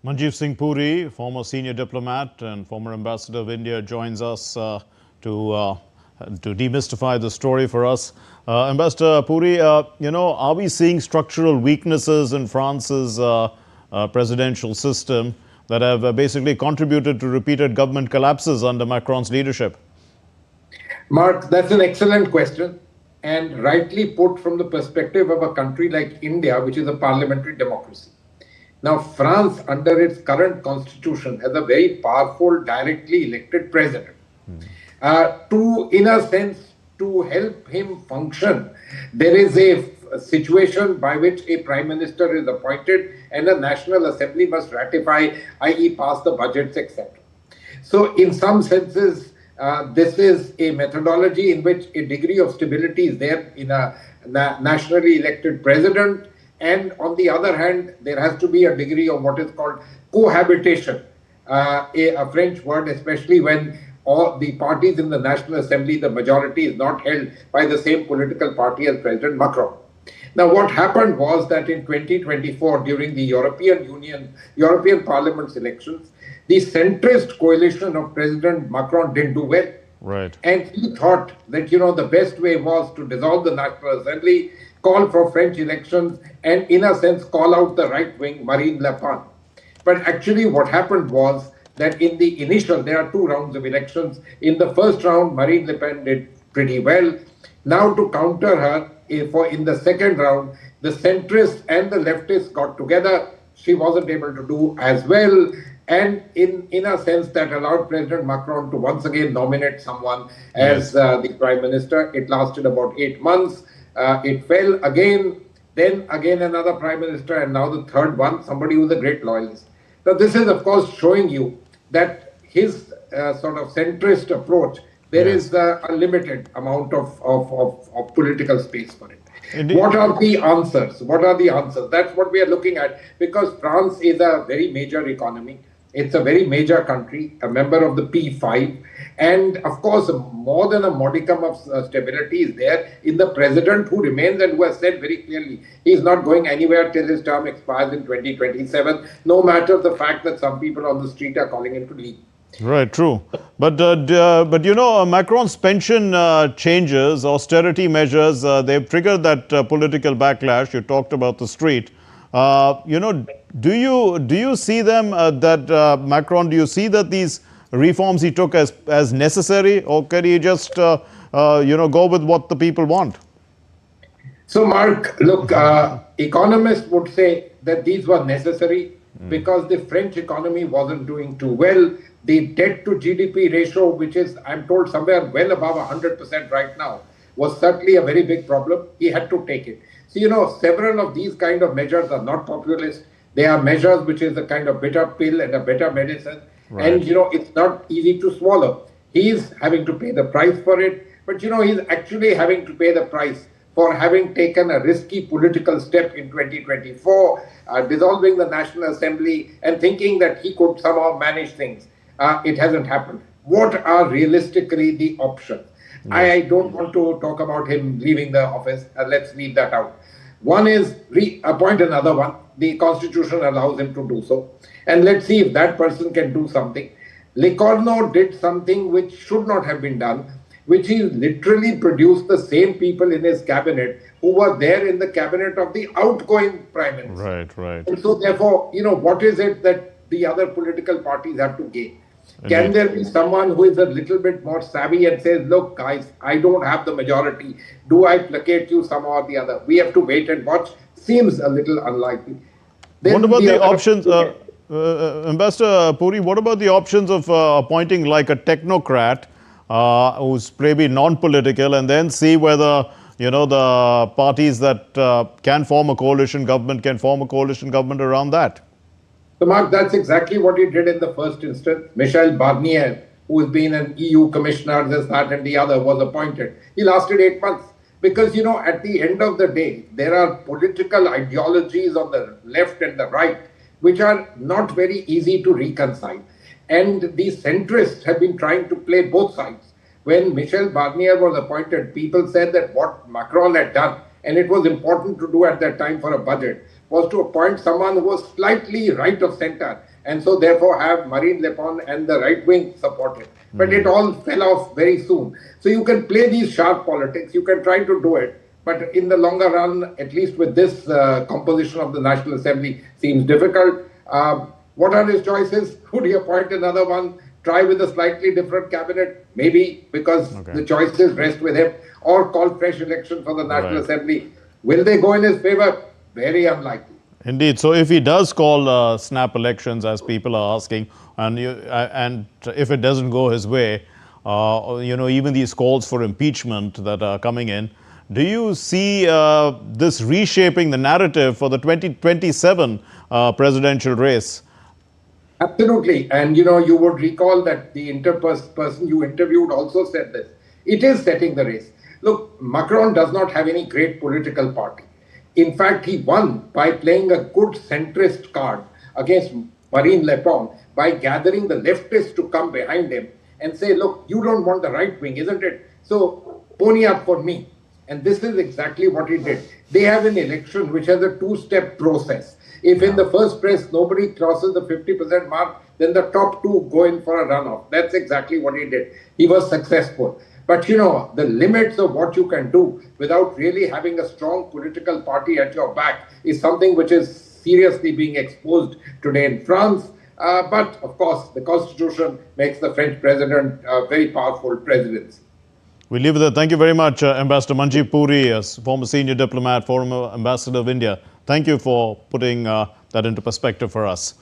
Manjeev Singh Puri, former senior diplomat and former ambassador of India, joins us to demystify the story for us. Ambassador Puri, are we seeing structural weaknesses in France's presidential system that have basically contributed to repeated government collapses under Macron's leadership? Mark, that's an excellent question and rightly put from the perspective of a country like India, which is a parliamentary democracy. Now, France, under its current constitution, has a very powerful, directly elected president. In a sense, to help him function, there is a situation by which a prime minister is appointed and a national assembly must ratify, i.e., pass the budgets, etc. So, in some senses, this is a methodology in which a degree of stability is there in a nationally elected president. And on the other hand, there has to be a degree of what is called cohabitation, a French word, especially when all the parties in the National Assembly, the majority is not held by the same political party as President Macron. Now, what happened was that in 2024, during the European Parliament's elections, the centrist coalition of President Macron didn't do well. Right. And he thought that, the best way was to dissolve the National Assembly, call for French elections, and in a sense call out the right wing Marine Le Pen. But actually what happened was that in the initial, there are two rounds of elections. In the first round, Marine Le Pen did pretty well. Now to counter her, in the second round, the centrists and the leftists got together. She wasn't able to do as well. And in a sense that allowed President Macron to once again nominate someone as the prime minister. It lasted about 8 months. It fell again, then again another prime minister, and now the third one, somebody who's a great loyalist. Now, this is, of course, showing you that his sort of centrist approach, there is a limited amount of political space for it. Indeed. What are the answers? What are the answers? That's what we are looking at, because France is a very major economy. It's a very major country, a member of the P5. And of course, more than a modicum of stability is there in the president, who remains and who has said very clearly he's not going anywhere till his term expires in 2027, no matter the fact that some people on the street are calling him to leave. Right, true. But Macron's pension changes, austerity measures, they've triggered that political backlash. You talked about the street. Do you see them Macron? Do you see that these reforms he took as necessary, or can he just go with what the people want? So, Mark, look, economists would say that these were necessary because the French economy wasn't doing too well. The debt to GDP ratio, which is, I'm told, somewhere well above 100% right now, was certainly a very big problem. He had to take it. So, several of these kind of measures are not populist. They are measures which is a kind of bitter pill and a better medicine. Right. And, it's not easy to swallow. He's having to pay the price for it. But, he's actually having to pay the price for having taken a risky political step in 2024, dissolving the National Assembly and thinking that he could somehow manage things. It hasn't happened. What are realistically the options? Yes. I don't want to talk about him leaving the office. Let's leave that out. One is appoint another one. The constitution allows him to do so. And let's see if that person can do something. Lecornu did something which should not have been done, which he literally produced the same people in his cabinet who were there in the cabinet of the outgoing prime minister. Right. And so therefore, what is it that the other political parties have to gain? Can there be someone who is a little bit more savvy and says, look, guys, I don't have the majority. Do I placate you somehow or the other? We have to wait and watch. Seems a little unlikely. Then what about the options, Ambassador Puri, what about the options of appointing like a technocrat who's maybe non-political, and then see whether, the parties that can form a coalition government can form a coalition government around that? So, Mark, that's exactly what he did in the first instance. Michel Barnier, who has been an EU commissioner, this, that, and the other, was appointed. He lasted 8 months. Because, at the end of the day, there are political ideologies on the left and the right, which are not very easy to reconcile. And the centrists have been trying to play both sides. When Michel Barnier was appointed, people said that what Macron had done, and it was important to do at that time for a budget, was to appoint someone who was slightly right of center and so therefore have Marine Le Pen and the right wing support him. But it all fell off very soon. So you can play these sharp politics, you can try to do it, but in the longer run, at least with this composition of the National Assembly, seems difficult. What are his choices? Would he appoint another one? Try with a slightly different cabinet? Maybe, because the choices rest with him. Or call fresh election for the National Assembly. Will they go in his favor? Very unlikely. Indeed. So if he does call snap elections, as people are asking, and if it doesn't go his way, even these calls for impeachment that are coming in, do you see this reshaping the narrative for the 2027 presidential race? Absolutely. And you would recall that the person you interviewed also said this. It is setting the race. Look, Macron does not have any great political party. In fact, he won by playing a good centrist card against Marine Le Pen by gathering the leftists to come behind him and say, look, you don't want the right wing, isn't it? So pony up for me. And this is exactly what he did. They have an election which has a two-step process. If in the first press nobody crosses the 50% mark, then the top two go in for a runoff. That's exactly what he did. He was successful. But the limits of what you can do without really having a strong political party at your back is something which is seriously being exposed today in France. But of course, the constitution makes the French president a very powerful presidency. We leave it there. Thank you very much, Ambassador Manjeev Puri, former senior diplomat, former ambassador of India. Thank you for putting that into perspective for us.